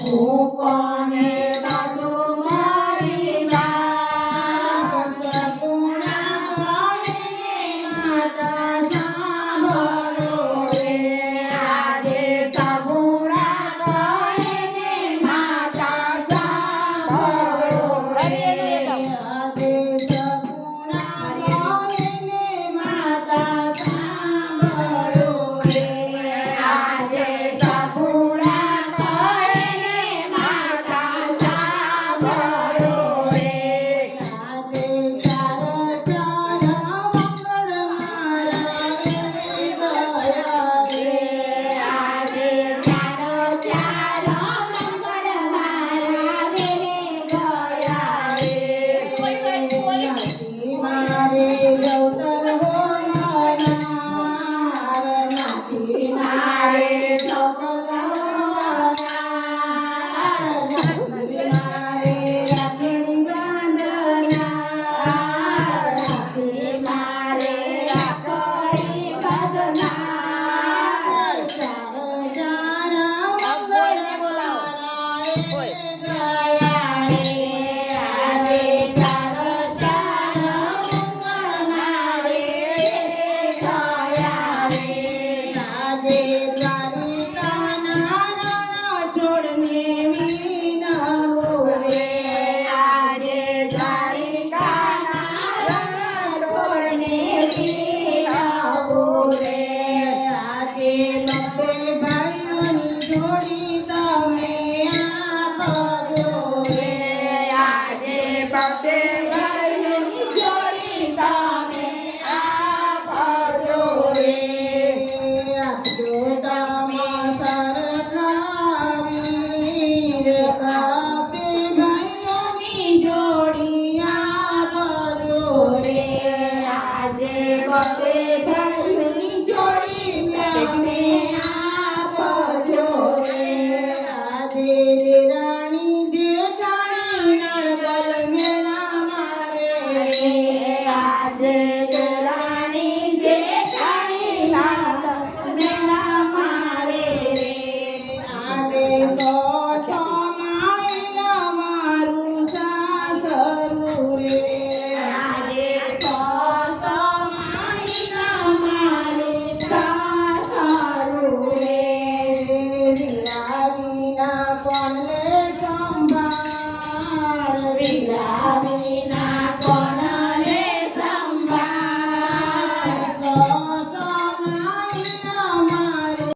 કોને બધું મારી વાત સગુણા કહીને માતા સાંભળો રે આજે સગુણા કહીને માતા સાંભળો રે આજે સગુણા કહીને માતા સાંભળો રે આજે સગુણા કહીને માતા સાંભળો રે આજે ચાર ચાર મંગળ મારા એને ગયા રે આજે ચાર ચાર મંગળ મારા એને ગયા રે નથી મારે ગૌતર હો મનાર નથી મારે ગૌતર હો મનાર નથી મારે રાખડી બાંધનાર નથી મારે રાખડી બાંધનાર ચાર ચાર મંગળ મારા એને ગયા રે આજે ચાર ચાર મંગળ મારે એને ગયા રે આજે સારિકાના રણ છોડને